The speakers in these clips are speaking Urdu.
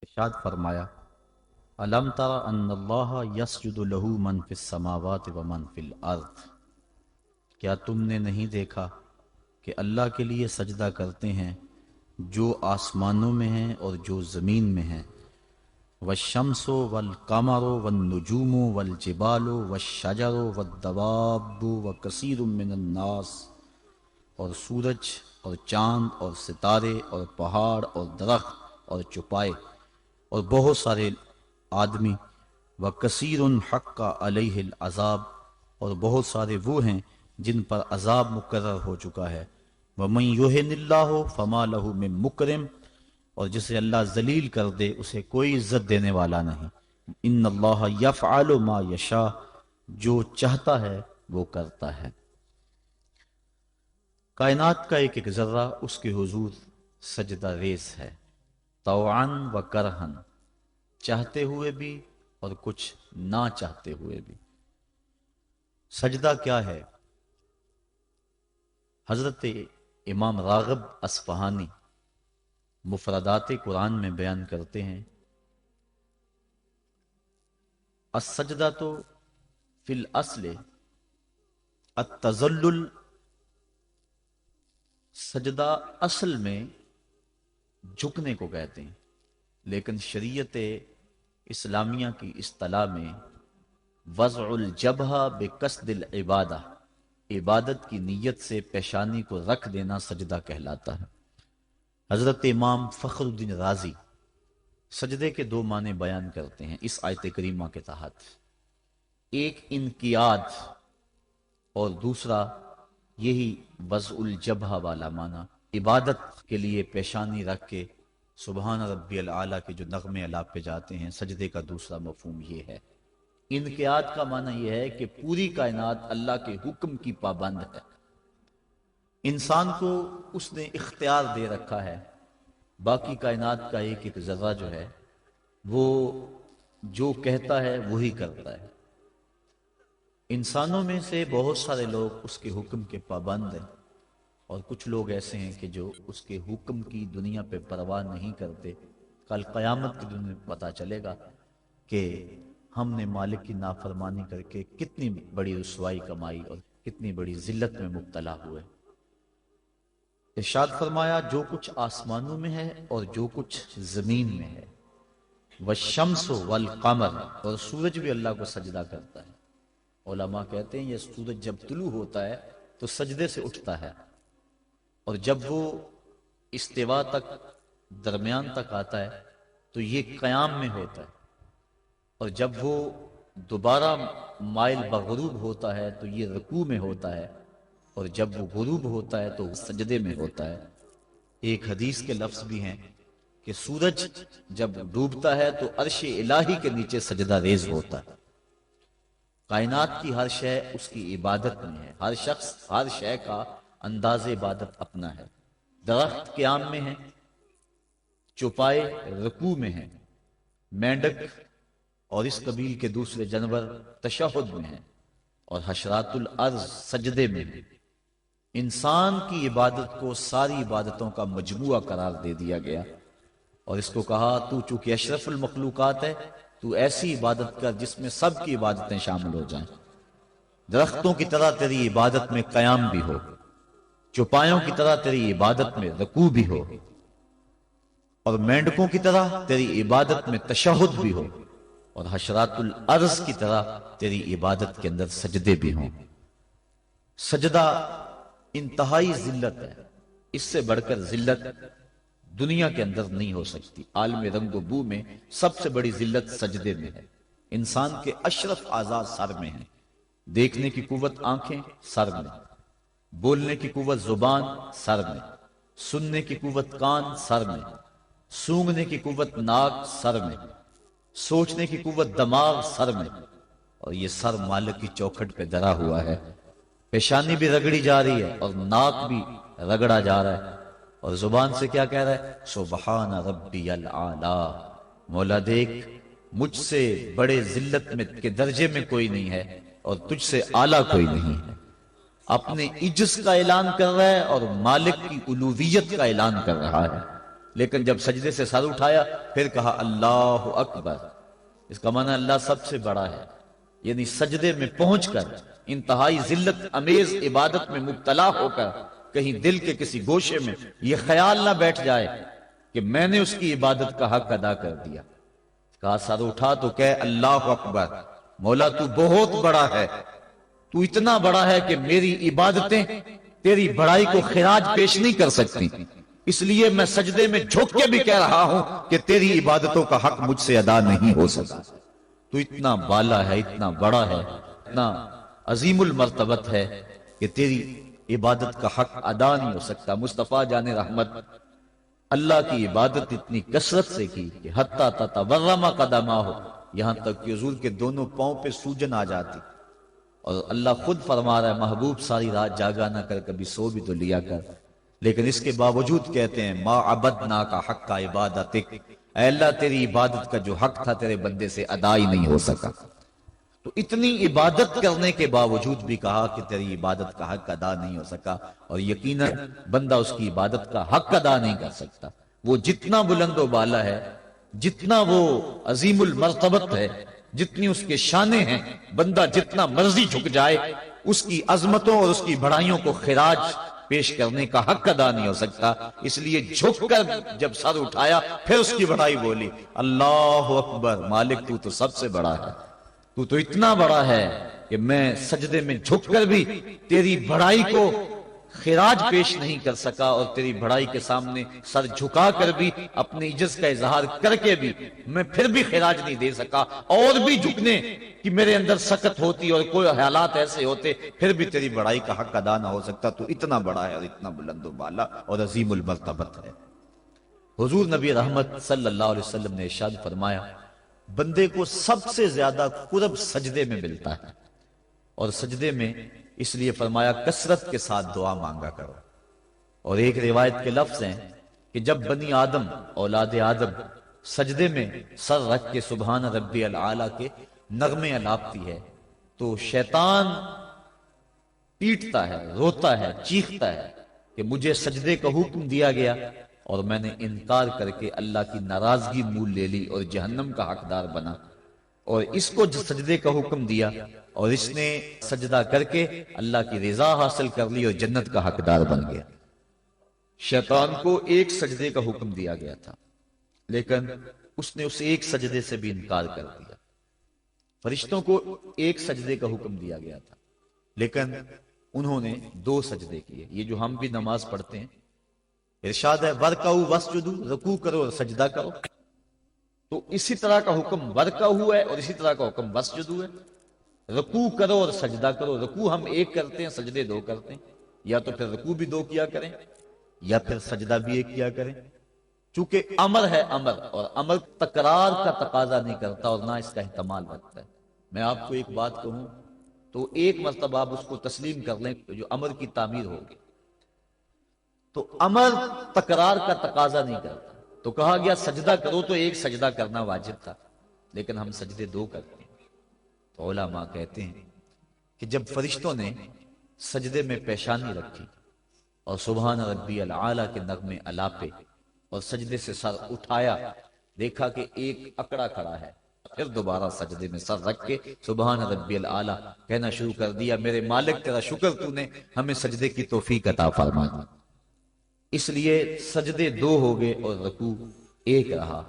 ارشاد فرمایا الم تر ان اللہ یسجد لہ من فی السماوات و من فی الارض، کیا تم نے نہیں دیکھا کہ اللہ کے لیے سجدہ کرتے ہیں جو آسمانوں میں ہیں اور جو زمین میں ہیں، والشمس والقمر والنجوم والجبال والشجر والدواب وکثیر من الناس، اور سورج اور چاند اور ستارے اور پہاڑ اور درخت اور چوپائے اور بہت سارے آدمی، وکثیر حق علیہ العذاب، اور بہت سارے وہ ہیں جن پر عذاب مقرر ہو چکا ہے، ومن یہن اللہ فما لہ من مکرم، اور جسے اللہ ذلیل کر دے اسے کوئی عزت دینے والا نہیں۔ ان اللہ یفعل ما یشاء، جو چاہتا ہے وہ کرتا ہے۔ کائنات کا ایک ایک ذرہ اس کے حضور سجدہ ریز ہے، طوعاً و کرہن، چاہتے ہوئے بھی اور کچھ نہ چاہتے ہوئے بھی۔ سجدہ کیا ہے؟ حضرت امام راغب اصفہانی مفردات قرآن میں بیان کرتے ہیں، السجدہ تو فی الاصل التذلل، سجدہ اصل میں جھکنے کو کہتے ہیں، لیکن شریعت اسلامیہ کی اصطلاح میں وضع الجبہہ بقصد العبادہ، عبادت کی نیت سے پیشانی کو رکھ دینا سجدہ کہلاتا ہے۔ حضرت امام فخر الدین رازی سجدے کے دو معنی بیان کرتے ہیں اس آیت کریمہ کے تحت، ایک انقیاد اور دوسرا یہی وضع الجبہہ والا معنی، عبادت کے لیے پیشانی رکھ کے سبحان ربی العالی کے جو نغمے اعلیٰ پہ جاتے ہیں، سجدے کا دوسرا مفہوم یہ ہے۔ انقیاد کا معنی یہ ہے کہ پوری کائنات اللہ کے حکم کی پابند ہے، انسان کو اس نے اختیار دے رکھا ہے، باقی کائنات کا ایک ایک ذرہ جو ہے وہ جو کہتا ہے وہی کرتا ہے۔ انسانوں میں سے بہت سارے لوگ اس کے حکم کے پابند ہیں، اور کچھ لوگ ایسے ہیں کہ جو اس کے حکم کی دنیا پہ پرواہ نہیں کرتے۔ کل قیامت کے دن میں پتہ چلے گا کہ ہم نے مالک کی نافرمانی کر کے کتنی بڑی رسوائی کمائی اور کتنی بڑی ذلت میں مبتلا ہوئے۔ ارشاد فرمایا جو کچھ آسمانوں میں ہے اور جو کچھ زمین میں ہے، والشمس والقمر، اور سورج بھی اللہ کو سجدہ کرتا ہے۔ علماء کہتے ہیں یہ سورج جب طلوع ہوتا ہے تو سجدے سے اٹھتا ہے، اور جب وہ استوا تک درمیان تک آتا ہے تو یہ قیام میں ہوتا ہے، اور جب وہ دوبارہ مائل بغروب ہوتا ہے تو یہ رکوع میں ہوتا ہے، اور جب وہ غروب ہوتا ہے تو سجدے میں ہوتا ہے۔ ایک حدیث کے لفظ بھی ہیں کہ سورج جب ڈوبتا ہے تو عرش الہی کے نیچے سجدہ ریز ہوتا ہے۔ کائنات کی ہر شے اس کی عبادت میں ہے، ہر شخص ہر شے کا انداز عبادت اپنا ہے۔ درخت قیام میں ہے، چوپائے رکوع میں ہیں، مینڈک اور اس قبیل کے دوسرے جانور تشہد میں ہیں، اور حشرات الارض سجدے میں ہیں۔ انسان کی عبادت کو ساری عبادتوں کا مجموعہ قرار دے دیا گیا، اور اس کو کہا تو چونکہ اشرف المخلوقات ہے تو ایسی عبادت کر جس میں سب کی عبادتیں شامل ہو جائیں۔ درختوں کی طرح تیری عبادت میں قیام بھی ہو، چوپایوں کی طرح تیری عبادت میں رکوع بھی ہو، اور مینڈکوں کی طرح تیری عبادت میں تشہد بھی ہو، اور حشرات الارض کی طرح تیری عبادت کے اندر سجدے بھی ہوں۔ سجدہ انتہائی ذلت ہے، اس سے بڑھ کر ذلت دنیا کے اندر نہیں ہو سکتی۔ عالم رنگ و بو میں سب سے بڑی ذلت سجدے میں ہے۔ انسان کے اشرف اعضاء سر میں ہیں، دیکھنے کی قوت آنکھیں سر میں، بولنے کی قوت زبان سر میں، سننے کی قوت کان سر میں، سونگھنے کی قوت ناک سر میں، سوچنے کی قوت دماغ سر میں، اور یہ سر مالک کی چوکھٹ پہ دھرا ہوا ہے۔ پیشانی بھی رگڑی جا رہی ہے اور ناک بھی رگڑا جا رہا ہے، اور زبان سے کیا کہہ رہا ہے؟ سبحان ربی العالی، مولا دیکھ مجھ سے بڑے ذلت میں کے درجے میں کوئی نہیں ہے اور تجھ سے اعلیٰ کوئی نہیں ہے۔ اپنے عجز کا اعلان کر رہا ہے اور مالک کی الوہیت کا اعلان کر رہا ہے۔ لیکن جب سجدے سے سر اٹھایا پھر کہا اللہ اکبر، اس کا معنی اللہ سب سے بڑا ہے، یعنی سجدے میں پہنچ کر انتہائی ذلت امیز عبادت میں مبتلا ہو کر کہیں دل کے کسی گوشے میں یہ خیال نہ بیٹھ جائے کہ میں نے اس کی عبادت کا حق ادا کر دیا۔ کہا سر اٹھا تو کہے اللہ اکبر، مولا تو بہت بڑا ہے، تو اتنا بڑا ہے کہ میری عبادتیں تیری بڑائی کو خراج پیش نہیں کر سکتی، اس لیے میں سجدے میں جھک کے بھی کہہ رہا ہوں کہ تیری عبادتوں کا حق مجھ سے ادا نہیں ہو سکا۔ تو اتنا بالا ہے، اتنا بڑا ہے، اتنا عظیم المرتبت ہے کہ تیری عبادت کا حق ادا نہیں ہو سکتا۔ مصطفیٰ جان رحمت اللہ کی عبادت اتنی کثرت سے کی کہ حتی تتورم قدماہ، یہاں تک کہ حضور کے دونوں پاؤں پہ سوجن آ جاتی، اور اللہ خود فرما رہا ہے محبوب ساری رات جاگا نہ کر، کبھی سو بھی تو لیا کر، لیکن اس کے باوجود کہتے ہیں ما عبدنا کا حق کا عبادتک، اے اللہ تیری عبادت کا جو حق تھا تیرے بندے سے ادا ہی نہیں ہو سکا۔ تو اتنی عبادت کرنے کے باوجود بھی کہا کہ تیری عبادت کا حق ادا نہیں ہو سکا، اور یقیناً بندہ اس کی عبادت کا حق ادا نہیں کر سکتا۔ وہ جتنا بلند و بالا ہے، جتنا وہ عظیم المرتبت ہے، جتنی اس کے شانے ہیں، بندہ جتنا مرضی جھک جائے اس کی عظمتوں اور اس کی بڑائیوں کو خراج پیش کرنے کا حق ادا نہیں ہو سکتا۔ اس لیے جھک کر جب سر اٹھایا پھر اس کی بڑائی بولی، اللہ اکبر، مالک تو سب سے بڑا ہے، تو اتنا بڑا ہے کہ میں سجدے میں جھک کر بھی تیری بڑائی کو خراج پیش نہیں کر سکا، اور تیری بڑائی کے سامنے سر جھکا کر بھی اپنی عجز کا اظہار کر کے بھی میں پھر بھی خراج نہیں دے سکا، اور بھی جھکنے کہ میرے اندر سکت ہوتی اور کوئی حالات ایسے ہوتے پھر بھی تیری بڑائی کا حق ادا نہ ہو سکتا۔ تو اتنا بڑا ہے اور اتنا بلند و بالا اور عظیم المرتبت ہے۔ حضور نبی رحمت صلی اللہ علیہ وسلم نے ارشاد فرمایا بندے کو سب سے زیادہ قرب سجدے میں ملتا ہے، اور سجدے میں اس لیے فرمایا کثرت کے ساتھ دعا مانگا کرو۔ اور ایک روایت کے لفظ ہیں کہ جب بنی آدم اولاد آدم سجدے میں سر رکھ کے سبحان ربی العالی کے نغمے الاپتی ہے تو شیطان پیٹتا ہے، روتا ہے، چیختا ہے کہ مجھے سجدے کا حکم دیا گیا اور میں نے انکار کر کے اللہ کی ناراضگی مول لے لی اور جہنم کا حقدار بنا، اور اس کو سجدے کا حکم دیا اور اس نے سجدہ کر کے اللہ کی رضا حاصل کر لی اور جنت کا حقدار بن گیا۔ شیطان کو ایک سجدے کا حکم دیا گیا تھا لیکن اس نے اس ایک سجدے سے بھی انکار کر دیا۔ فرشتوں کو ایک سجدے کا حکم دیا گیا تھا لیکن انہوں نے 2 سجدے کیے۔ یہ جو ہم بھی نماز پڑھتے ہیں ارشاد ہے ورکعوا واسجدوا، رکوع کرو اور سجدہ کرو، تو اسی طرح کا حکم ورکعوا ہے اور اسی طرح کا حکم واسجدوا ہے، رکوع کرو اور سجدہ کرو۔ رکوع ہم ایک کرتے ہیں، سجدے 2 کرتے ہیں، یا تو پھر رکوع بھی 2 کیا کریں یا پھر سجدہ بھی 1 کیا کریں، چونکہ امر ہے امر، اور امر تکرار کا تقاضا نہیں کرتا اور نہ اس کا احتمال رکھتا ہے۔ میں آپ کو ایک بات کہوں تو ایک مرتبہ آپ اس کو تسلیم کر لیں جو امر کی تعمیر ہوگی، تو امر تکرار کا تقاضا نہیں کرتا۔ تو کہا گیا سجدہ کرو تو 1 سجدہ کرنا واجب تھا لیکن ہم سجدے 2 کرتے ہیں۔ تو علماء کہتے ہیں کہ جب فرشتوں نے سجدے میں پیشانی رکھی اور سبحان ربی العالی کے نغمے الاپے اور سجدے سے سر اٹھایا، دیکھا کہ ایک اکڑا کھڑا ہے، پھر دوبارہ سجدے میں سر رکھ کے سبحان ربی العالی کہنا شروع کر دیا، میرے مالک تیرا شکر تو نے ہمیں سجدے کی توفیق عطا فرما دی۔ اس لیے سجدے 2 ہو گئے اور رکوع 1 رہا۔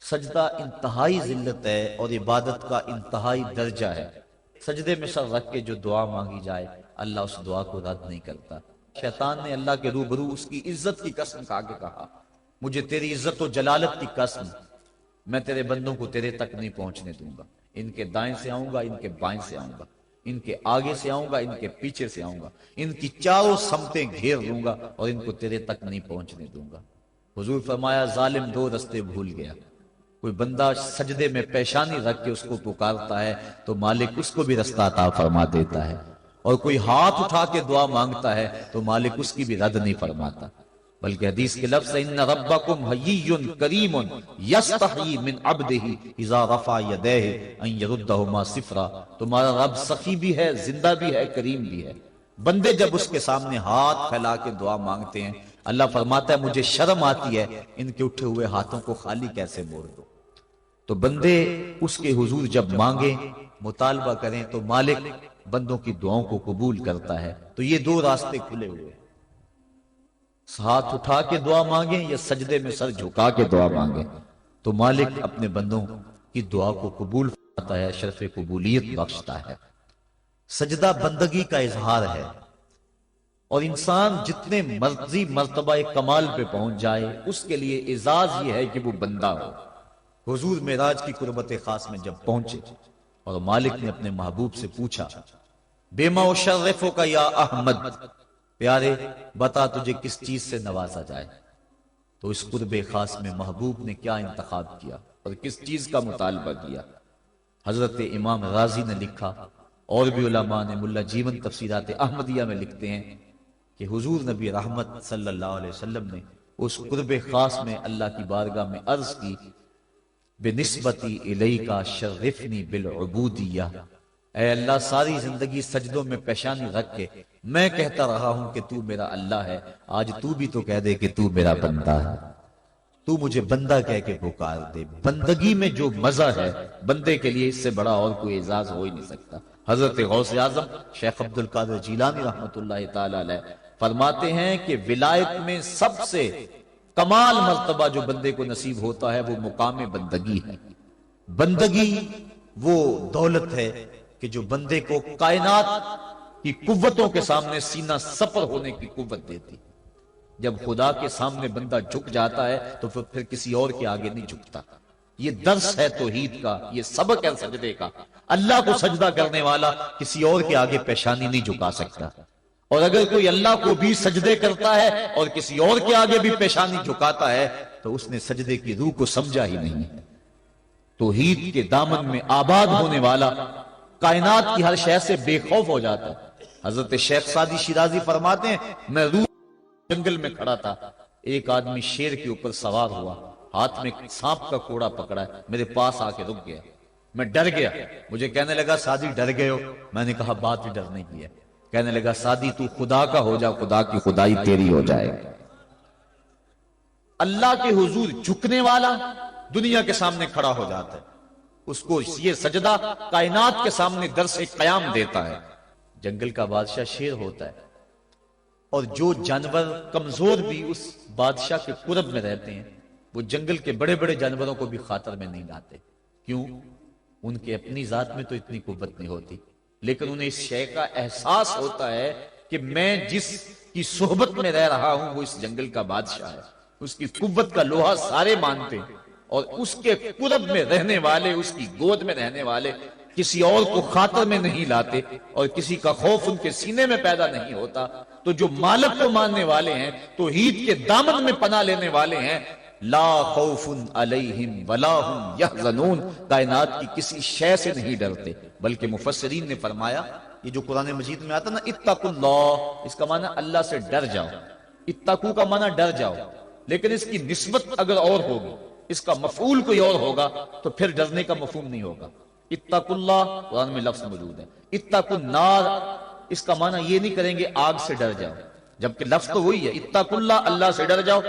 سجدہ انتہائی ذلت ہے اور عبادت کا انتہائی درجہ ہے۔ سجدے میں سر رکھ کے جو دعا مانگی جائے اللہ اس دعا کو رد نہیں کرتا۔ شیطان نے اللہ کے روبرو اس کی عزت کی قسم کھا کے کہا مجھے تیری عزت و جلالت کی قسم، میں تیرے بندوں کو تیرے تک نہیں پہنچنے دوں گا، ان کے دائیں سے آؤں گا، ان کے بائیں سے آؤں گا، ان کے آگے سے آؤں گا، ان کے پیچھے سے آؤں گا، ان کی چاروں سمتیں گھیر لوں گا اور ان کو تیرے تک نہیں پہنچنے دوں گا۔ حضور فرمایا ظالم 2 رستے بھول گیا، کوئی بندہ سجدے میں پیشانی رکھ کے اس کو پکارتا ہے تو مالک اس کو بھی رستہ عطا فرما دیتا ہے، اور کوئی ہاتھ اٹھا کے دعا مانگتا ہے تو مالک اس کی بھی رد نہیں فرماتا۔ بلکہ حدیث کے لفظ ان ربکم حیی کریم یستحیی من عبدہ اذا رفع یدیہ ان یردہما صفرا، تمہارا رب سخی بھی ہے، زندہ بھی ہے، کریم بھی ہے۔ بندے جب اس کے سامنے ہاتھ پھیلا کے دعا مانگتے ہیں اللہ فرماتا ہے مجھے شرم آتی ہے ان کے اٹھے ہوئے ہاتھوں کو خالی کیسے موڑ دو۔ تو بندے اس کے حضور جب مانگیں، مطالبہ کریں، تو مالک بندوں کی دعاؤں کو قبول کرتا ہے۔ تو یہ دو راستے کھلے ہوئے، ہاتھ اٹھا کے دعا مانگیں یا سجدے میں سر جھکا کے دعا مانگیں، تو مالک اپنے بندوں کی دعا کو قبول فرماتا ہے، شرف قبولیت بخشتا ہے۔ سجدہ بندگی کا اظہار ہے، اور انسان جتنے مرضی مرتبہ کمال پہ پہنچ جائے اس کے لیے اعزاز یہ ہے کہ وہ بندہ ہو۔ حضور معراج کی قربت خاص میں جب پہنچے اور مالک نے اپنے محبوب سے پوچھا بیما اشرفو کا یا احمد، پیارے بتا تجھے کس چیز سے نوازا جائے، تو اس قرب خاص میں محبوب نے کیا انتخاب کیا اور کس چیز کا مطالبہ کیا؟ حضرت امام غازی نے لکھا، اور بھی علماء نے، ملا جیون تفسیرات احمدیہ میں لکھتے ہیں کہ حضور نبی رحمت صلی اللہ علیہ وسلم نے اس قرب خاص میں اللہ کی بارگاہ میں عرض کی بنسبتی الیکا شرفنی بالعبودیہ، اے اللہ ساری زندگی سجدوں میں پیشانی رکھ کے میں کہتا رہا ہوں کہ تو میرا اللہ ہے، آج تو بھی تو کہہ دے کہ تو میرا بندہ ہے، تو مجھے بندہ کہہ کے پکار دے۔ بندگی میں جو مزہ ہے بندے کے لیے اس سے بڑا اور کوئی اعزاز ہو ہی نہیں سکتا۔ حضرت غوث اعظم شیخ عبد القادر جیلانی رحمۃ اللہ تعالی علیہ فرماتے ہیں کہ ولایت میں سب سے کمال مرتبہ جو بندے کو نصیب ہوتا ہے وہ مقام بندگی ہے۔ بندگی وہ دولت ہے کہ جو بندے کو کائنات کی قوتوں کے سامنے سینہ سپر ہونے کی قوت دیتی۔ جب خدا کے سامنے بندہ جھک جاتا ہے تو پھر کسی اور کے آگے نہیں جھکتا۔ یہ درس ہے توحید کا، یہ سبق ہے سجدے کا۔ اللہ کو سجدہ کرنے والا کسی اور کے آگے پیشانی نہیں جھکا سکتا، اور اگر کوئی اللہ کو بھی سجدے کرتا ہے اور کسی اور کے آگے بھی پیشانی جھکاتا ہے تو اس نے سجدے کی روح کو سمجھا ہی نہیں ہے۔ توحید کے دامن میں آباد ہونے والا کائنات کی ہر شے سے بے خوف ہو جاتا ہے۔ حضرت شیخ سعدی شیرازی فرماتے ہیں میں روح جنگل میں کھڑا تھا، ایک آدمی شیر کے اوپر سوار ہوا، ہاتھ میں سانپ کا کوڑا پکڑا ہے، میرے پاس آ کے رک گیا، میں ڈر گیا، مجھے کہنے لگا سعدی ڈر گئے ہو؟ میں نے کہا بات ہی ڈرنے کی ہے۔ کہنے لگا سعدی تو خدا کا ہو جا، خدا کی خدائی تیری ہو جائے۔ اللہ کے حضور جھکنے والا دنیا کے سامنے کھڑا ہو جاتا ہے، اس کو یہ سجدہ کائنات کے سامنے درس قیام دیتا ہے۔ جنگل کا بادشاہ شیر ہوتا ہے، اور جو جانور کمزور بھی اس بادشاہ کے قرب میں رہتے ہیں وہ جنگل کے بڑے بڑے جانوروں کو بھی خاطر میں نہیں لاتے۔ کیوں؟ ان کے اپنی ذات میں تو اتنی قوت نہیں ہوتی، لیکن انہیں اس شے کا احساس ہوتا ہے کہ میں جس کی صحبت میں رہ رہا ہوں وہ اس جنگل کا بادشاہ ہے، اس کی قوت کا لوہا سارے مانتے ہیں، اور اس کے قرب میں رہنے والے، اس کی گود میں رہنے والے کسی اور کو خاطر میں نہیں لاتے، اور کسی کا خوف ان کے سینے میں پیدا نہیں ہوتا۔ تو جو مالک کو ماننے والے ہیں، توحید کے دامن میں پناہ لینے والے ہیں، لا خوف علیہم ولا ہم یحزنون، کائنات کی کسی شے سے نہیں ڈرتے۔ بلکہ مفسرین نے فرمایا یہ جو قرآن مجید میں آتا نا اتقوا اللہ، اس کا معنی اللہ سے ڈر جاؤ، اتقوا کا معنی ڈر جاؤ، لیکن اس کی نسبت اگر اور ہوگی، اس کا مفعول کوئی اور ہوگا تو پھر ڈرنے کا مفہوم نہیں ہوگا۔ اتقوا اللہ قرآن میں لفظ موجود ہے، اتقوا النار اس کا معنی یہ نہیں کریں گے آگ سے ڈر جاؤ، جبکہ لفظ تو وہی ہے اتقوا اللہ، اللہ سے ڈر جاؤ۔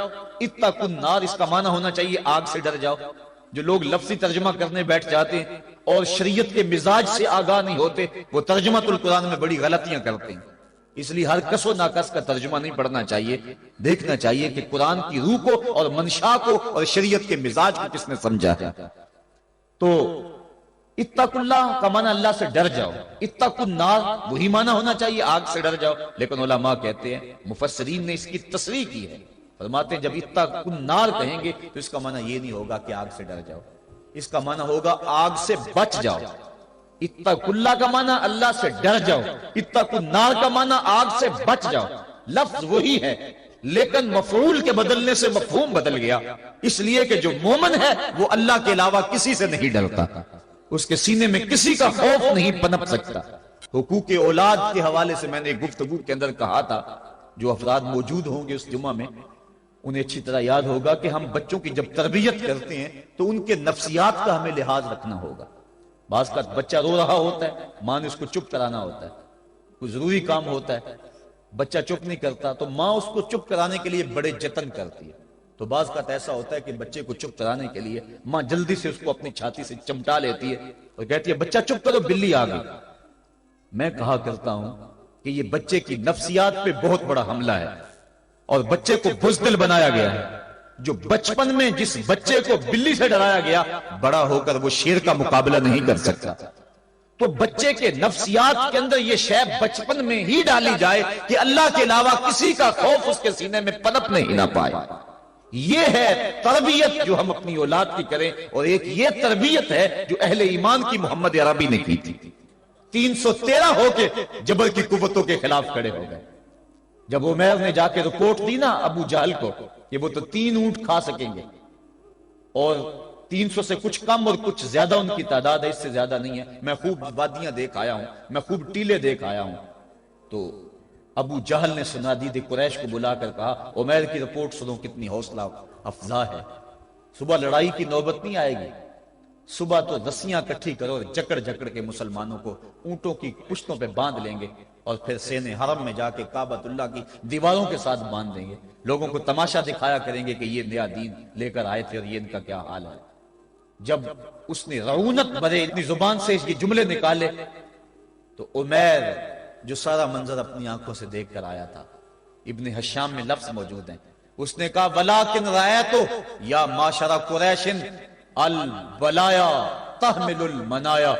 اتقوا النار اس کا معنی ہونا چاہیے آگ سے ڈر جاؤ۔ جو لوگ لفظی ترجمہ کرنے بیٹھ جاتے ہیں اور شریعت کے مزاج سے آگاہ نہیں ہوتے وہ ترجمۃ القرآن میں بڑی غلطیاں کرتے ہیں۔ اس لیے ہر کس و ناکس کا ترجمہ نہیں پڑھنا چاہیے، دیکھنا چاہیے کہ قرآن کی روح کو اور منشا کو اور شریعت کے مزاج کو کس نے سمجھا ہے۔ تو اتقوا اللہ کا معنی اللہ سے ڈر جاؤ، اتقوا النار وہی معنی ہونا چاہیے آگ سے ڈر جاؤ، لیکن علماء کہتے ہیں مفسرین نے اس کی تصریح کی ہے، فرماتے ہیں جب اتقوا النار کہیں گے تو اس کا معنی یہ نہیں ہوگا کہ آگ سے ڈر جاؤ، اس کا معنی ہوگا آگ سے بچ جاؤ۔ اتقوا اللہ کا معنی اللہ سے ڈر جاؤ، اتقوا النار کا معنی آگ سے بچ جاؤ۔ لفظ وہی ہے لیکن مفعول کے بدلنے سے مفہوم بدل گیا، اس لیے کہ جو مومن ہے وہ اللہ کے علاوہ کسی سے نہیں ڈرتا، اس کے سینے میں کسی کا خوف نہیں پنپ سکتا۔ حقوق اولاد کے حوالے سے میں نے گفتگو کے اندر کہا تھا، جو افراد موجود ہوں گے اس جمعہ میں انہیں اچھی طرح یاد ہوگا کہ ہم بچوں کی جب تربیت کرتے ہیں تو ان کے نفسیات کا ہمیں لحاظ رکھنا ہوگا۔ بعض کا بچہ رو رہا ہوتا ہے، ماں نے اس کو چپ کرانا ہوتا ہے، کوئی ضروری کام ہوتا ہے، بچہ چپ نہیں کرتا تو ماں اس کو چپ کرانے کے لیے بڑے جتن کرتی ہے. تو بعض کا ایسا ہوتا ہے کہ بچے کو چپ کرانے کے لیے ماں جلدی سے اس کو اپنی چھاتی سے چمٹا لیتی ہے اور کہتی ہے بچہ چپ کرو بلی آ گئی. میں کہا کرتا ہوں کہ یہ بچے کی نفسیات پہ بہت بڑا حملہ ہے اور بچے کو بزدل بنایا گیا ہے. جو بچپن میں جس بچے کو بلی سے ڈرایا گیا بڑا ہو کر وہ شیر کا مقابلہ نہیں کر سکتا. تو بچے کے نفسیات کے اندر یہ شے بچپن میں ہی ڈالی جائے کہ اللہ کے علاوہ کسی کا خوف اس کے سینے میں پنپنے ہی نہ پائے. یہ ہے تربیت جو ہم اپنی اولاد کی کریں. اور ایک یہ تربیت ہے جو اہل ایمان کی محمد عربی نے کی تھی. 313 ہو کے جبر کی قوتوں کے خلاف کھڑے ہو گئے. جب عمیر نے جا کے رپورٹ دی نا ابو جہل کو کہ وہ تو 3 اونٹ کھا سکیں گے اور 300 سے کچھ کم اور کچھ زیادہ ان کی تعداد ہے، اس سے زیادہ نہیں ہے، میں خوب وادیاں دیکھ آیا ہوں، میں خوب ٹیلے دیکھ آیا ہوں. تو ابو جہل نے سنادید قریش کو بلا کر کہا عمیر کی رپورٹ سنو کتنی حوصلہ افزا ہے. صبح لڑائی کی نوبت نہیں آئے گی، صبح تو رسیاں کٹھی کرو، جکڑ جکڑ کے مسلمانوں کو اونٹوں کی پشتوں پہ باندھ لیں گے اور پھر سینے حرم میں جا کے کعبۃ اللہ کی دیواروں کے ساتھ باندھ دیں گے. لوگوں کو تماشا دکھایا کریں گے کہ یہ نیا دین لے کر آئے تھے اور یہ ان کا کیا حال ہے. جب اس نے رعونت بھرے اتنی زبان سے یہ جملے نکالے تو عمیر جو سارا منظر اپنی آنکھوں سے دیکھ کر آیا تھا، ابن حشام میں لفظ موجود ہیں، اس نے کہا وَلَٰكِنْ رَأَيْتُ یا معشر قریش البلایا تحمل المنایا.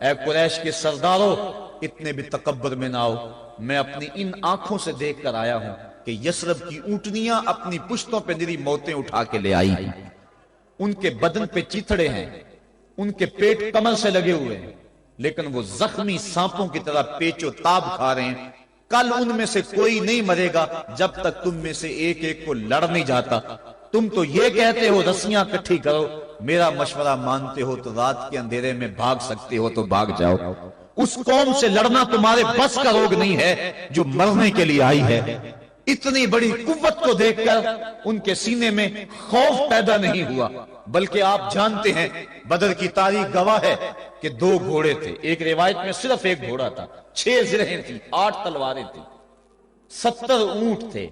اے قریش کے سرداروں اتنے بھی تکبر میں نہ آؤ، میں اپنی ان آنکھوں سے دیکھ کر آیا ہوں کہ یثرب کی اونٹنیاں اپنی پشتوں پہ نری موتیں اٹھا کے لے آئی ہیں. ان کے بدن پہ چیتڑے ہیں، ان کے پیٹ کمر سے لگے ہوئے ہیں، لیکن وہ زخمی سانپوں کی طرح پیچ و تاب کھا رہے ہیں. کل ان میں سے کوئی نہیں مرے گا جب تک تم میں سے ایک ایک کو لڑ نہیں جاتا. تم تو یہ کہتے ہو رسیاں کٹھی کرو، میرا مشورہ مانتے ہو تو رات کے اندھیرے میں بھاگ سکتے ہو تو بھاگ جاؤ. اس قوم سے لڑنا تمہارے بس کا روگ نہیں ہے جو مرنے کے لیے آئی ہے. اتنی بڑی قوت کو دیکھ کر ان کے سینے میں خوف پیدا نہیں ہوا، بلکہ آپ جانتے ہیں بدر کی تاریخ گواہ ہے کہ 2 گھوڑے تھے. ایک روایت میں صرف ایک گھوڑا تھا، 6 زرہیں تھیں، 8 تلواریں تھیں، 70 اونٹ تھے.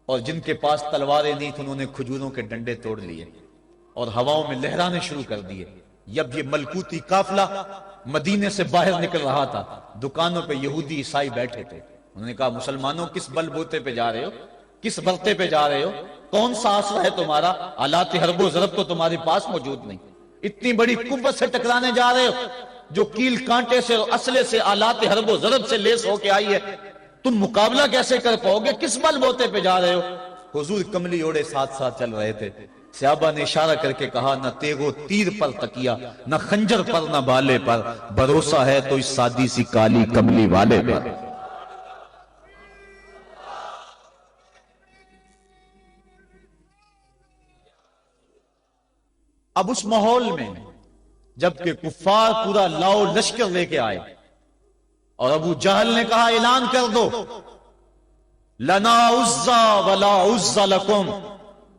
اور جن کے پاس تلواریں نہیں تھیں انہوں نے کھجوروں کے ڈنڈے توڑ لیے اور ہواؤں میں لہرانے شروع کر دیے. جب یہ ملکوتی قافلہ مدینے سے باہر نکل رہا تھا، دکانوں پہ یہودی عیسائی بیٹھے تھے. انہوں نے کہا مسلمانوں کس بل بوتے پہ جا رہے ہو، کس برتے پہ جا رہے ہو، کون سا آسرا ہے تمہارا، آلات حرب و ضرب تو تمہارے پاس موجود نہیں. اتنی بڑی قوت سے ٹکرانے جا رہے ہو جو کیل کانٹے سے اور اسلحے سے آلات حرب و ضرب سے لیس ہو کے آئی ہے. تم مقابلہ کیسے کر پاؤ گے، کس بل بوتے پہ جا رہے ہو. حضور کملی اوڑے ساتھ ساتھ چل رہے تھے. صحابہ نے اشارہ کر کے کہا نہ تیغ و تیر پر تکیا، نہ خنجر پر نہ بالے پر، بھروسہ ہے تو اس سادی سی کالی کملی والے پر. اب اس ماحول میں جبکہ کفار پورا لاؤ لشکر لے کے آئے اور ابو جہل نے کہا اعلان کر دو لنا عزا ولا عزا لکم،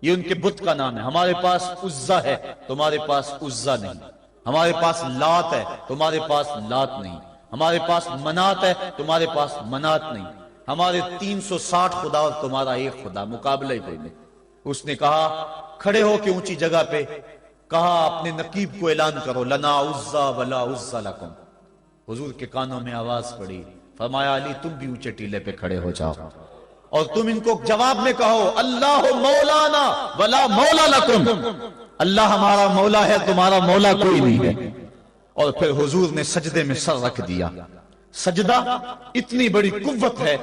یہ ان کے بت کا نام ہے. ہمارے پاس عزا ہے تمہارے پاس عزا نہیں، ہمارے پاس لات ہے تمہارے پاس لات نہیں، ہمارے پاس منات ہے تمہارے پاس منات نہیں، ہمارے 360 خدا اور تمہارا ایک خدا، مقابلہ ہی کوئی نہیں. اس نے کہا کھڑے ہو کے اونچی جگہ پہ کہا اپنے نقیب کو اعلان کرو لنا عزا ولا عزا لکم. حضور کے کانوں میں آواز پڑی، فرمایا علی تم بھی اونچے ٹیلے پہ کھڑے ہو جاؤ اور تم ان کو جواب میں کہو اللہ مولانا ولا مولا لکم، اللہ ہمارا مولا ہے تمہارا مولا کوئی نہیں ہے. اور پھر حضور نے سجدے میں سر رکھ دیا. سجدہ اتنی بڑی قوت ہے،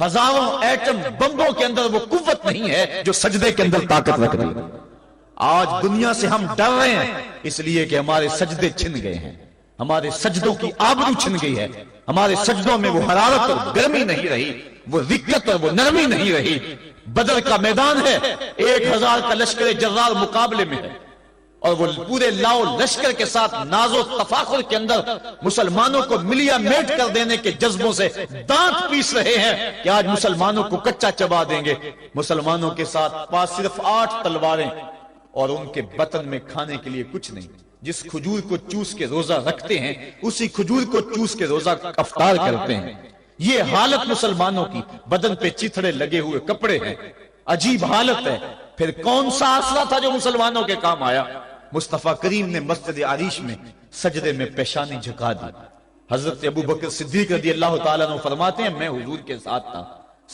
ہزاروں ایٹم بمبوں کے اندر وہ قوت نہیں ہے جو سجدے کے اندر طاقت رکھ دی. آج دنیا سے ہم ڈر رہے ہیں اس لیے کہ ہمارے سجدے چھن گئے ہیں، ہمارے سجدوں کی آبرو چھن گئی ہے، ہمارے سجدوں میں وہ حرارت اور گرمی نہیں رہی، وہ رقت اور وہ نرمی نہیں رہی. بدر کا میدان ہے، 1000 کا لشکر جرار مقابلے میں ہے اور وہ پورے لاؤ لشکر کے ساتھ ناز و تفاخر کے اندر مسلمانوں کو ملیا میٹ کر دینے کے جذبوں سے دانت پیس رہے ہیں کہ آج مسلمانوں کو کچا چبا دیں گے. مسلمانوں کے ساتھ پاس صرف 8 تلواریں اور ان کے بطن میں کھانے کے لیے کچھ نہیں. جس کھجور کو چوس کے روزہ رکھتے ہیں اسی کھجور کو چوس کے روزہ افطار کرتے ہیں. یہ حالت مسلمانوں کی، بدن پہ چتھڑے لگے ہوئے کپڑے ہیں، عجیب حالت ہے. پھر کون سا آسرا تھا جو مسلمانوں کے کام آیا؟ مصطفیٰ کریم نے مسجد عریش میں سجدے میں پیشانی جھکا دی. حضرت ابو بکر صدیق رضی اللہ تعالیٰ عنہ فرماتے ہیں میں حضور کے ساتھ تھا،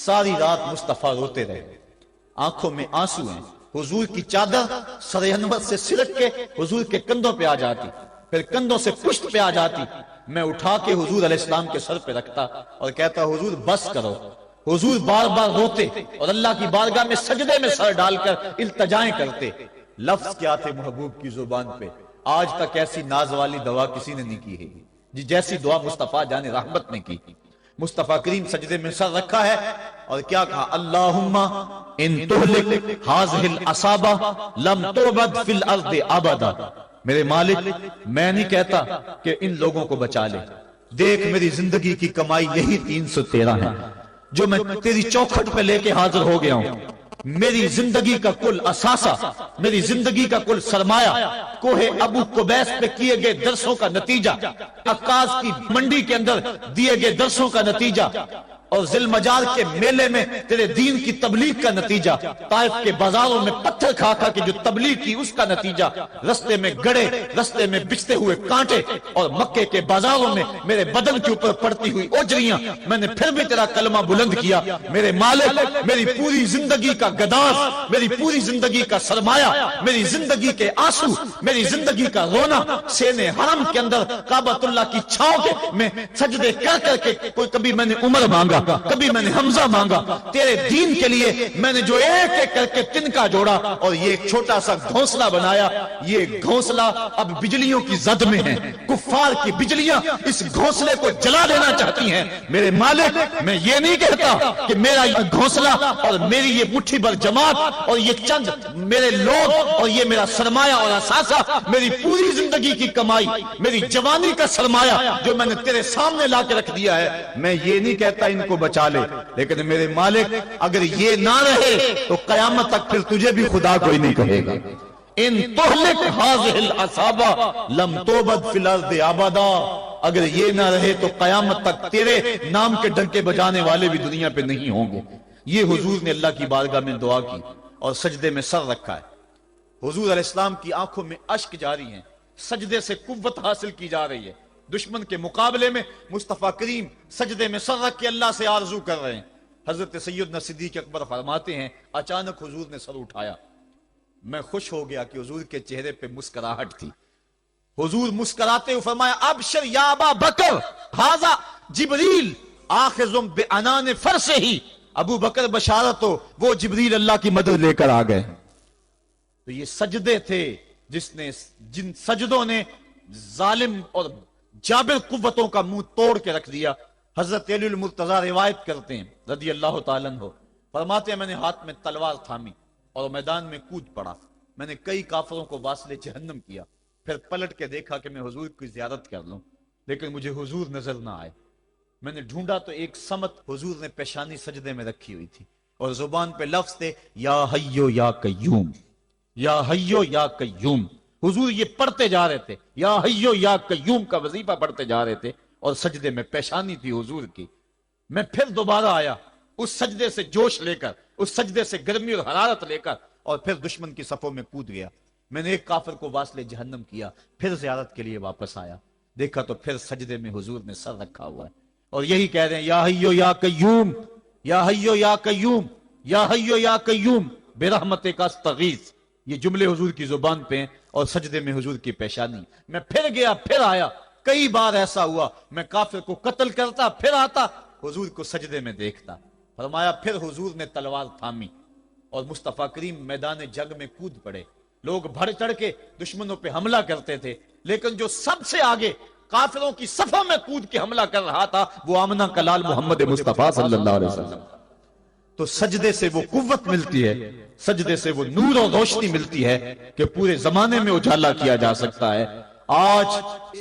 ساری رات مصطفیٰ روتے رہے، آنکھوں میں آنسو ہیں. حضور کی چادر سر انور سے سلٹ کے حضور کے کندھوں پہ آ جاتی، پھر کندھوں سے پشت پہ آ جاتی. میں اٹھا کے حضور علیہ السلام کے سر پہ رکھتا اور کہتا حضور بس کرو. حضور بار بار روتے اور اللہ کی بارگاہ میں سجدے میں سر ڈال کر التجائیں کرتے. لفظ کیا تھے محبوب کی زبان پہ؟ آج تک ایسی ناز والی دعا کسی نے نہیں کی ہے جیسی دعا مصطفیٰ جان رحمت نے کی. مصطفیٰ کریم سجدے میں سر رکھا ہے اور کیا کہا؟ اللہم ان تہلک ہذہ العصابہ لم تعبد فی الارض ابدا. میرے مالک میں نہیں کہتا کہ ان لوگوں کو بچا لے، دیکھ میری زندگی کی کمائی یہی 313 ہے جو میں تیری چوکھٹ پہ لے کے حاضر ہو گیا ہوں. میری زندگی کا کل اثاثہ، میری زندگی کا کل سرمایہ کوہ ابو قبیس پہ کیے گئے درسوں کا نتیجہ، عکاظ کی منڈی کے اندر دیے گئے درسوں کا نتیجہ، اور ذی المجال کے میلے میں تیرے دین کی تبلیغ کا نتیجہ، طائف کے بازاروں میں پتھر کھا کھا کے جو تبلیغ کی اس کا نتیجہ، رستے میں گڑے، رستے میں بچتے ہوئے کانٹے، اور مکے کے بازاروں میں میرے بدن کے اوپر پڑتی ہوئی اوجریاں، میں نے پھر بھی تیرا کلمہ بلند کیا. میرے مالک میری پوری زندگی کا گداز، میری پوری زندگی کا سرمایہ، میری زندگی کے آنسو، میری زندگی کا رونا سینے حرم کے اندر کعبۃ اللہ کی چھاؤں کے میں سجدے کر کر کے، کوئی کبھی میں نے عمر مانگا، کبھی میں نے حمزہ مانگا، تیرے دین کے لیے میں نے جو ایک ایک کر کے تنکا جوڑا اور یہ ایک چھوٹا سا گھونسلہ بنایا. یہ گھونسلہ اب بجلیوں کی زد میں ہے، کفار کی بجلیاں اس گھونسلے کو جلا دینا چاہتی ہیں. میرے مالک میں یہ نہیں کہتا کہ میرا یہ گھونسلہ اور میری یہ مٹھی بھر جماعت اور یہ چند میرے لوگ اور یہ میرا سرمایہ اور اثاثہ، میری پوری زندگی کی کمائی، میری جوانی کا سرمایہ جو میں نے تیرے سامنے لا کے رکھ دیا ہے، میں یہ نہیں کہتا ان کو بچا لے. لیکن میرے مالک اگر یہ نہ رہے تو قیامت تک پھر تجھے بھی خدا کوئی نہیں کہے گا. ان تہلک ہذہ العصابہ لم تعبد فی الارض ابدا. اگر یہ نہ رہے تو قیامت تک تیرے نام کے ڈنکے بجانے والے بھی دنیا پہ نہیں ہوں گے. یہ حضور نے اللہ کی بارگاہ میں دعا کی اور سجدے میں سر رکھا ہے. حضور علیہ السلام کی آنکھوں میں اشک جاری ہیں، سجدے سے قوت حاصل کی جا رہی ہے. دشمن کے مقابلے میں مصطفیٰ کریم سجدے میں سر رکھ کے اللہ سے آرزو کر رہے ہیں. حضرت سیدنا صدیق اکبر فرماتے ہیں اچانک حضور نے سر اٹھایا، میں خوش ہو گیا کہ حضور کے چہرے پہ مسکراہٹ تھی. حضور مسکراتے ہوئے فرمایا ابشر یا ابا بکر ھذا جبریل آخذ بعنان فرسہ. ابو بکر بشارت ہو، وہ جبریل اللہ کی مدد لے کر آ گئے. تو یہ سجدے تھے جن سجدوں نے ظالم اور جابر قوتوں کا منہ توڑ کے رکھ دیا. حضرت علی المرتضیٰ روایت کرتے ہیں رضی اللہ تعالیٰ عنہ، فرماتے ہیں میں نے ہاتھ میں تلوار تھامی اور میدان میں کود پڑا. میں نے کئی کافروں کو واصل جہنم کیا، پھر پلٹ کے دیکھا کہ میں حضور کی زیارت کر لوں، لیکن مجھے حضور نظر نہ آئے. میں نے ڈھونڈا تو ایک سمت حضور نے پیشانی سجدے میں رکھی ہوئی تھی اور زبان پہ لفظ تھے یا حیو یا قیوم، یا حیو یا قیوم. حضور یہ پڑھتے جا رہے تھے، یا حیو یا قیوم کا وظیفہ پڑھتے جا رہے تھے اور سجدے میں پیشانی تھی حضور کی. میں پھر دوبارہ آیا اس سجدے سے جوش لے کر، اس سجدے سے گرمی اور حرارت لے کر، اور پھر دشمن کی صفوں میں کود گیا. میں نے ایک کافر کو واصل جہنم کیا، پھر زیارت کے لیے واپس آیا، دیکھا تو پھر سجدے میں حضور نے سر رکھا ہوا ہے اور یہی کہہ رہے ہیں یا حیو یا قیوم، یا حیو یا قیوم، یا حیو یا قیوم برحمتک استغیث. یہ جملے حضور کی زبان پہ ہیں اور سجدے میں حضور کی پیشانی. میں پھر گیا، پھر آیا، کئی بار ایسا ہوا میں کافر کو قتل کرتا، پھر آتا حضور کو سجدے میں دیکھتا. فرمایا پھر حضور نے تلوار تھامی اور مصطفیٰ کریم میدان جنگ میں کود پڑے. لوگ بڑھ چڑھ کے دشمنوں پہ حملہ کرتے تھے، لیکن جو سب سے آگے کافروں کی صفوں میں کود کے حملہ کر رہا تھا وہ آمنہ کا لال محمد مصطفیٰ صلی اللہ علیہ وسلم. تو سجدے سے وہ قوت ملتی ہے، سجدے سے وہ نور اور روشنی ملتی ہے کہ پورے زمانے میں اجالا کیا جا سکتا ہے. آج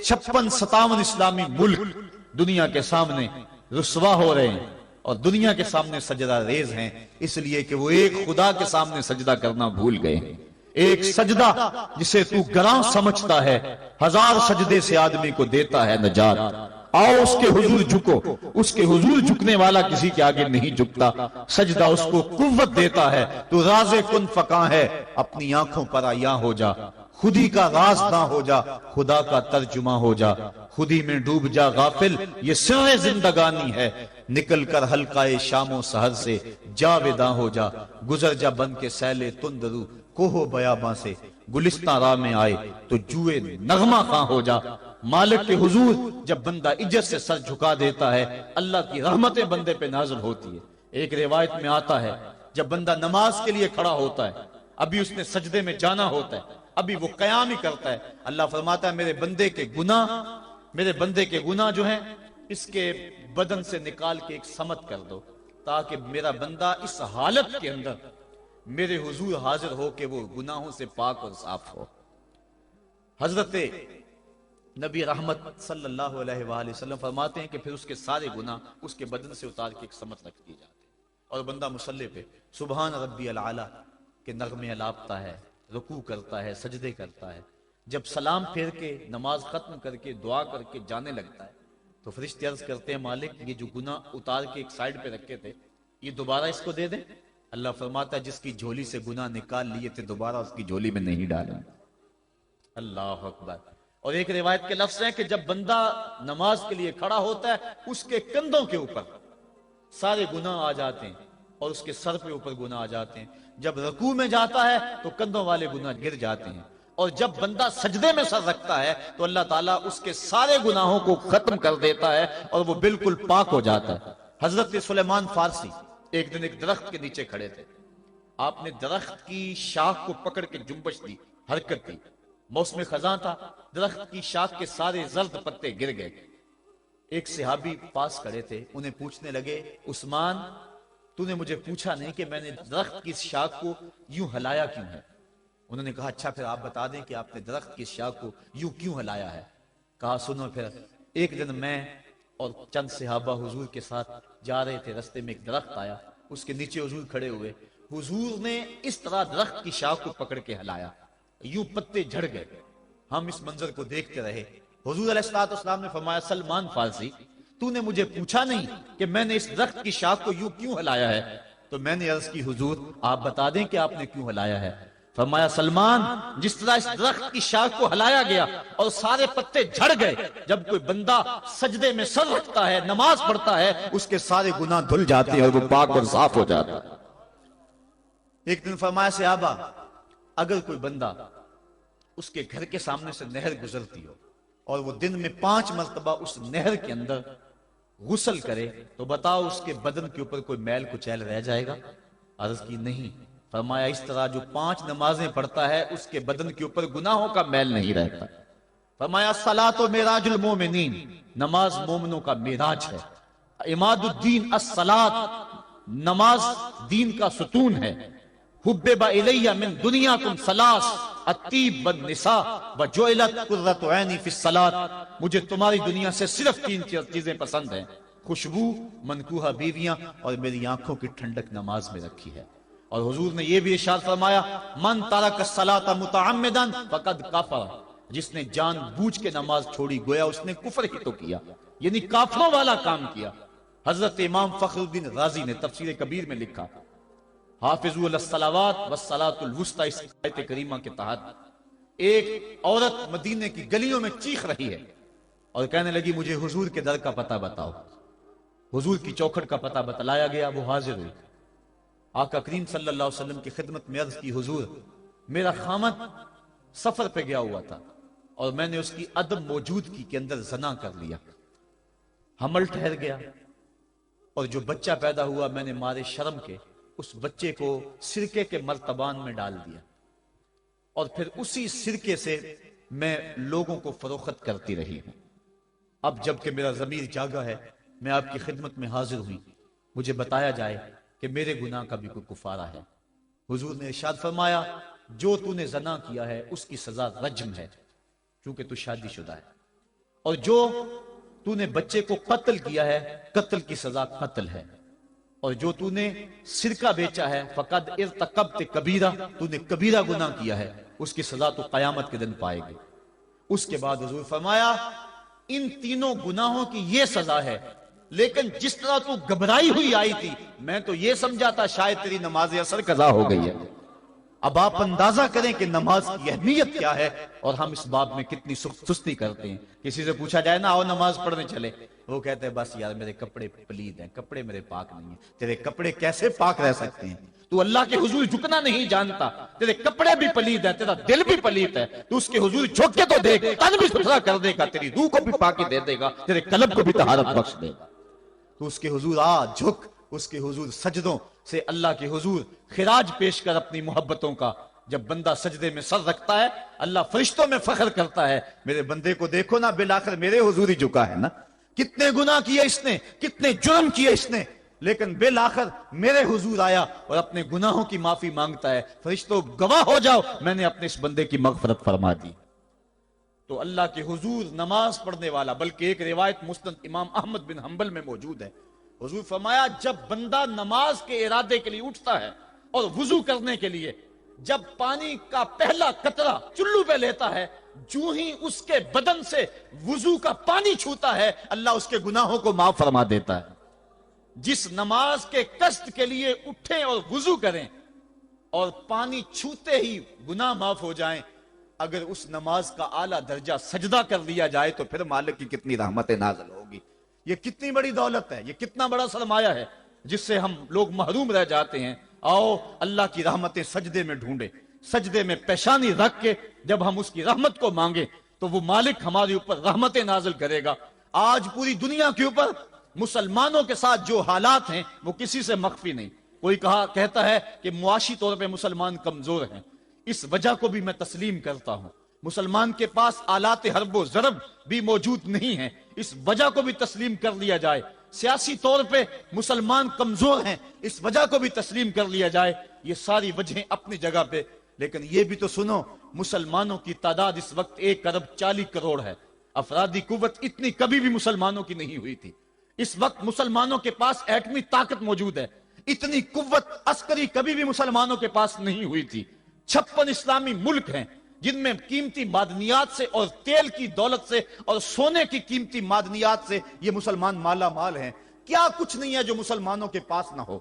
56-57 اسلامی ملک دنیا کے سامنے رسوا ہو رہے ہیں اور دنیا کے سامنے سجدہ ریز ہیں، اس لیے کہ وہ ایک خدا کے سامنے سجدہ کرنا بھول گئے ہیں. ایک سجدہ جسے تو گراں سمجھتا ہے 1000 سجدے سے آدمی کو دیتا ہے نجات. آؤ اس کے حضور جھکو، اس کے حضور جھکنے والا کسی کے آگے نہیں جھکتا، سجدہ اس کو قوت دیتا ہے، تو راز کن فکاں ہے، اپنی آنکھوں پر عیاں ہو جا، خودی کا راز نہ ہو جا، خدا کا ترجمہ ہو جا، خودی میں ڈوب جا غافل، یہ سر زندگانی ہے، نکل کر حلقہ شام و سحر سے جاویداں ہو جا، گزر جا بن کے سیلے تندرو کوہ بیاباں سے، گلستان راہ میں آئے تو جوئے نغمہ خواں ہو جا۔ مالک کے حضور جب بندہ عزت سے سر جھکا دیتا ہے، اللہ کی رحمتیں بندے پہ نازل ہوتی ہے۔ ایک روایت میں آتا ہے جب بندہ نماز کے لیے کھڑا ہوتا ہے، ابھی اس نے سجدے میں جانا ہوتا ہے، ابھی وہ قیام ہی کرتا ہے، اللہ فرماتا ہے میرے بندے کے گناہ جو ہیں اس کے بدن سے نکال کے ایک سمت کر دو، تاکہ میرا بندہ اس حالت کے اندر میرے حضور حاضر ہو کہ وہ گناہوں سے پاک اور صاف ہو۔ حضرت نبی رحمت صلی اللہ علیہ وآلہ وسلم فرماتے ہیں کہ پھر اس کے سارے گناہ اس کے بدن سے اتار کے ایک سمت رکھ دی جاتے ہیں، اور بندہ مصلی پہ سبحان ربی العالی کے نغمے الاپتا ہے، رکوع کرتا ہے، سجدے کرتا ہے، جب سلام پھیر کے نماز ختم کر کے دعا کر کے جانے لگتا ہے تو فرشتے عرض کرتے ہیں مالک یہ جو گناہ اتار کے ایک سائیڈ پہ رکھے تھے یہ دوبارہ اس کو دے دیں؟ اللہ فرماتا ہے جس کی جھولی سے گناہ نکال لیے تھے دوبارہ اس کی جھولی میں نہیں ڈالیں۔ اللہ اکبر۔ اور ایک روایت کے لفظ ہیں کہ جب بندہ نماز کے لیے کھڑا ہوتا ہے اس کے کندھوں کے اوپر سارے گناہ آ جاتے ہیں اور اس کے سر پہ اوپر گناہ آ جاتے ہیں، جب رکوع میں جاتا ہے تو کندھوں والے گناہ گر جاتے ہیں، اور جب بندہ سجدے میں سر رکھتا ہے تو اللہ تعالیٰ اس کے سارے گناہوں کو ختم کر دیتا ہے اور وہ بالکل پاک ہو جاتا ہے۔ حضرت سلیمان فارسی ایک دن ایک درخت کے نیچے کھڑے تھے، آپ نے درخت کی شاخ کو پکڑ کے جنبش دی، حرکت دی، موسم خزاں تھا، درخت کی شاخ کے سارے زرد پتے گر گئے۔ ایک صحابی پاس کھڑے تھے، انہیں پوچھنے لگے عثمان تو نے مجھے پوچھا نہیں کہ میں نے درخت کی شاخ کو یوں ہلایا کیوں ہے؟ انہوں نے کہا اچھا پھر آپ بتا دیں کہ آپ نے درخت کی شاخ کو یوں کیوں ہلایا ہے؟ کہا سنو پھر، ایک دن میں اور چند صحابہ حضور کے ساتھ جا رہے تھے، رستے میں ایک درخت آیا، اس کے نیچے حضور کھڑے ہوئے، حضور نے اس طرح درخت کی شاخ کو پکڑ کے ہلایا، یوں پتے جھڑ گئے، ہم اس منظر کو دیکھتے رہے۔ حضور علیہ السلام نے فرمایا سلمان فارسی تو نے مجھے پوچھا نہیں کہ میں نے اس درخت کی شاخ کو یوں کیوں ہلایا ہے؟ تو میں نے عرض کی حضور آپ بتا دیں کہ آپ نے کیوں ہلایا ہے؟ فرمایا سلمان جس طرح اس درخت کی شاخ کو ہلایا گیا اور سارے پتے جھڑ گئے، جب کوئی بندہ سجدے میں سر رکھتا ہے نماز پڑھتا ہے اس کے سارے گناہ دھل جاتے ہیں اور وہ پاک اور صاف ہو جاتا ہے۔ ایک دن فرمایا صحابہ اگر کوئی بندہ اس کے گھر کے سامنے سے نہر گزرتی ہو اور وہ دن میں 5 مرتبہ اس نہر کے اندر غسل کرے تو بتاؤ اس کے بدن کے اوپر کوئی میل کچیل رہ جائے گا؟ عرض کی نہیں۔ فرمایا اس طرح جو 5 نمازیں پڑھتا ہے اس کے بدن کے اوپر گناہوں کا میل نہیں رہتا۔ فرمایا الصلاۃ معراج المومنین، نماز مومنوں کا معراج ہے، عماد الدین الصلاۃ، نماز دین کا ستون ہے، حبب الی من دنیاکم ثلاث الطیب والنساء وجعلت قرۃ عینی فی الصلاۃ، مجھے تمہاری دنیا سے صرف 3 چیزیں پسند ہیں، خوشبو، منکوحہ بیویاں اور میری آنکھوں کی ٹھنڈک نماز میں رکھی ہے۔ اور حضور نے یہ بھی ارشاد فرمایا من ترک الصلاۃ متعمدا فقد کفر، جس نے جان بوجھ کے نماز چھوڑی گویا اس نے کفر ہی تو کیا، یعنی کافروں والا کام کیا۔ حضرت امام فخر الدین رازی نے تفسیر کبیر میں لکھا حافظوا علی الصلوات والصلاۃ الوسطی، اس آیت کریمہ کے تحت ایک عورت مدینے کی گلیوں میں چیخ رہی ہے اور کہنے لگی مجھے حضور کے در کا پتہ بتاؤ۔ حضور کی چوکھٹ کا پتہ بتلایا گیا، وہ حاضر ہوئی، آقا کریم صلی اللہ علیہ وسلم کی خدمت میں عرض کی حضور میرا خامد سفر پہ گیا ہوا تھا اور میں نے اس کی عدم موجودگی کے اندر زنا کر لیا، حمل ٹھہر گیا اور جو بچہ پیدا ہوا میں نے مارے شرم کے اس بچے کو سرکے کے مرتبان میں ڈال دیا اور پھر اسی سرکے سے میں لوگوں کو فروخت کرتی رہی ہوں۔ اب جب کہ میرا ضمیر جاگا ہے میں آپ کی خدمت میں حاضر ہوئی، مجھے بتایا جائے کہ میرے گناہ کا بھی کوئی کفارہ ہے۔ حضور نے ارشاد فرمایا جو تو نے زنا کیا ہے اس کی سزا رجم ہے چونکہ تو شادی شدہ ہے، اور جو تو نے بچے کو قتل کیا ہے قتل کی سزا قتل ہے، اور جو تو نے سرکہ بیچا ہے فقد ارتکبت کبیرہ، تو نے کبیرہ گناہ کیا ہے، اس کی سزا تو قیامت کے دن پائے گی۔ اس کے بعد حضور فرمایا ان تینوں گناہوں کی یہ سزا ہے، لیکن جس طرح تو گھبرائی ہوئی آئی تھی، میں تو یہ سمجھا تھا شاید تیری نماز اثر قضا ہو گئی ہے۔ اب آپ اندازہ کریں کہ نماز کی اہمیت کیا ہے، اور ہم اس باب میں کتنی سستی کرتے ہیں۔ کسی سے پوچھا جائے نا آؤ نماز پڑھنے چلے، وہ کہتے ہیں بس یار میرے کپڑے پلید ہیں، کپڑے میرے پاک نہیں ہیں۔ تیرے کپڑے کیسے پاک رہ سکتے ہیں؟ تو اللہ کے حضور جھکنا نہیں جانتا، تیرے کپڑے بھی پلید ہیں، تیرا دل بھی پلید ہے، تو اس کے حضور جھک کے تو دیکھ، تن بھی ستھرا کر دے گا، تیری روح کو بھی پاکی دے دے گا، تیرے قلب کو بھی طہارت بخش دے گا۔ تو اس کے حضور آ جھک، اس کے حضور سجدوں سے اللہ کے حضور خراج پیش کر اپنی محبتوں کا۔ جب بندہ سجدے میں سر رکھتا ہے، اللہ فرشتوں میں فخر کرتا ہے، میرے بندے کو دیکھو نا، بالآخر میرے حضور ہی جھکا ہے نا، کتنے گناہ کیے اس نے، کتنے جرم کیے اس نے، لیکن بالآخر میرے حضور آیا اور اپنے گناہوں کی معافی مانگتا ہے۔ فرشتوں گواہ ہو جاؤ، میں نے اپنے اس بندے کی مغفرت فرما دی۔ تو اللہ کے حضور نماز پڑھنے والا، بلکہ ایک روایت مسند امام احمد بن حنبل میں موجود ہے، حضور فرمایا جب بندہ نماز کے ارادے کے لیے اٹھتا ہے اور وضو کرنے کے لیے، جب پانی کا پہلا قطرہ چلو پہ لیتا ہے، جو ہی اس کے بدن سے وضو کا پانی چھوتا ہے، اللہ اس کے گناہوں کو معاف فرما دیتا ہے۔ جس نماز کے قصد کے لیے اٹھیں اور وضو کریں اور پانی چھوتے ہی گناہ معاف ہو جائیں، اگر اس نماز کا اعلیٰ درجہ سجدہ کر لیا جائے تو پھر مالک کی کتنی رحمت نازل ہوگی۔ یہ کتنی بڑی دولت ہے، یہ کتنا بڑا سرمایہ ہے جس سے ہم لوگ محروم رہ جاتے ہیں۔ آؤ اللہ کی رحمتیں سجدے میں ڈھونڈیں، سجدے میں پیشانی رکھ کے جب ہم اس کی رحمت کو مانگیں تو وہ مالک ہمارے اوپر رحمتیں نازل کرے گا۔ آج پوری دنیا کے اوپر مسلمانوں کے ساتھ جو حالات ہیں وہ کسی سے مخفی نہیں۔ کوئی کہتا ہے کہ معاشی طور پہ مسلمان کمزور ہیں، اس وجہ کو بھی میں تسلیم کرتا ہوں۔ مسلمان کے پاس آلات حرب و ضرب بھی موجود نہیں ہیں، اس وجہ کو بھی تسلیم کر لیا جائے۔ سیاسی طور پہ مسلمان کمزور ہیں، اس وجہ کو بھی تسلیم کر لیا جائے۔ یہ ساری وجہیں اپنی جگہ پہ، لیکن یہ بھی تو سنو، مسلمانوں کی تعداد اس وقت 1.40 کروڑ ہے۔ افرادی قوت اتنی کبھی بھی مسلمانوں کی نہیں ہوئی تھی۔ اس وقت مسلمانوں کے پاس ایٹمی طاقت موجود ہے، اتنی قوت عسکری کبھی بھی مسلمانوں کے پاس نہیں ہوئی تھی۔ 56 اسلامی ملک ہیں جن میں قیمتی معدنیات سے اور تیل کی دولت سے اور سونے کی قیمتی معدنیات سے یہ مسلمان مالا مال ہیں۔ کیا کچھ نہیں ہے جو مسلمانوں کے پاس نہ ہو،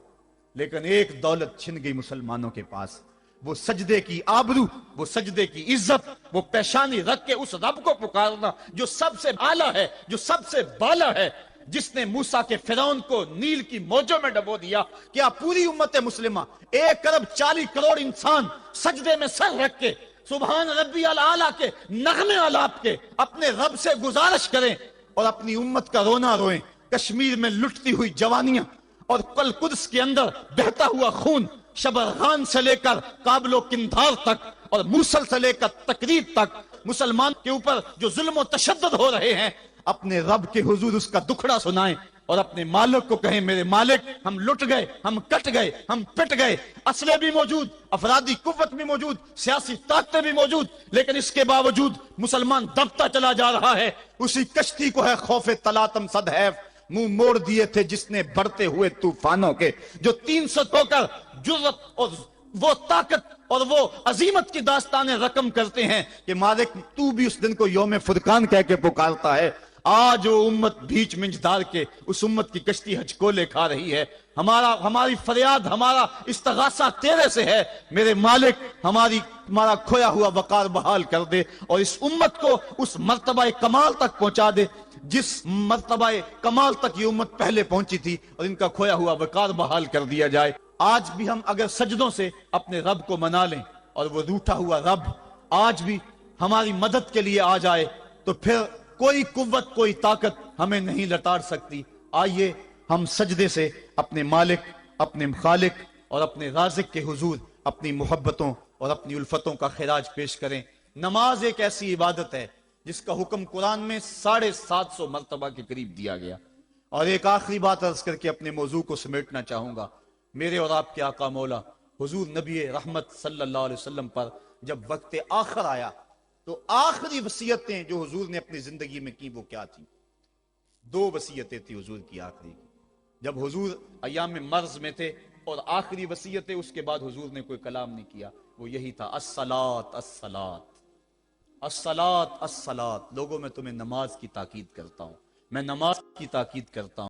لیکن ایک دولت چھن گئی مسلمانوں کے پاس، وہ سجدے کی آبرو، وہ سجدے کی عزت، وہ پیشانی رکھ کے اس رب کو پکارنا جو سب سے اعلیٰ ہے، جو سب سے بالا ہے، جس نے موسیٰ کے فرعون کو نیل کی موجوں میں ڈبو دیا۔ کیا پوری امت مسلمہ 1.40 کروڑ انسان سجدے میں سر رکھ کے سبحان ربی الاعلیٰ کے نغمے آلاپ کے اپنے رب سے گزارش کریں اور اپنی امت کا رونا روئیں؟ کشمیر میں لٹتی ہوئی جوانیاں اور قدس کے اندر بہتا ہوا خون، شبرغان سے لے کر کابل و قندھار تک اور موصل سے لے کر تکریب تک مسلمان کے اوپر جو ظلم و تشدد ہو رہے ہیں، اپنے رب کے حضور اس کا دکھڑا سنائیں اور اپنے مالک کو کہیں میرے مالک ہم لٹ گئے، ہم کٹ گئے، ہم پٹ گئے، اسلحے بھی موجود، افرادی قوت بھی موجود، سیاسی طاقتیں بھی موجود، لیکن اس کے باوجود مسلمان دبتا چلا جا رہا ہے۔ اسی کشتی کو ہے خوف تلاطم صدحیف منہ موڑ دیے تھے جس نے بڑھتے ہوئے طوفانوں کے، جو 300 ہو کر جرت اور وہ طاقت اور وہ عظیمت کی داستانیں رقم کرتے ہیں کہ مالک تو بھی اس دن کو یوم فرقان کہہ کے پکارتا ہے۔ آج وہ امت بیچ منجدار کے اس امت کی کشتی ہچکولے کھا رہی ہے۔ ہماری فریاد، ہمارا استغاثہ تیرے سے ہے، میرے مالک ہمارا کھویا ہوا وقار بحال کر دے اور اس امت کو اس مرتبہ کمال تک پہنچا دے جس مرتبہ کمال تک یہ امت پہلے پہنچی تھی، اور ان کا کھویا ہوا وقار بحال کر دیا جائے۔ آج بھی ہم اگر سجدوں سے اپنے رب کو منا لیں اور وہ روٹھا ہوا رب آج بھی ہماری مدد کے لیے آ جائے تو پھر کوئی قوت، کوئی طاقت ہمیں نہیں لتاڑ سکتی۔ آئیے ہم سجدے سے اپنے مالک، اپنے خالق اور اپنے رازق کے حضور اپنی محبتوں اور اپنی الفتوں کا خراج پیش کریں۔ نماز ایک ایسی عبادت ہے جس کا حکم قرآن میں 750 مرتبہ کے قریب دیا گیا۔ اور ایک آخری بات عرض کر کے اپنے موضوع کو سمیٹنا چاہوں گا۔ میرے اور آپ کے آقا مولا حضور نبی رحمت صلی اللہ علیہ وسلم پر جب وقت آخر آیا تو آخری وصیتیں جو حضور نے اپنی زندگی میں کی وہ کیا تھی؟ 2 وصیتیں تھی حضور کی آخری کی، جب حضور ایام مرض میں تھے، اور آخری وصیتیں اس کے بعد حضور نے کوئی کلام نہیں کیا، وہ یہی تھا الصلاۃ الصلاۃ، الصلاۃ الصلاۃ، لوگوں میں تمہیں نماز کی تاکید کرتا ہوں، میں نماز کی تاکید کرتا ہوں۔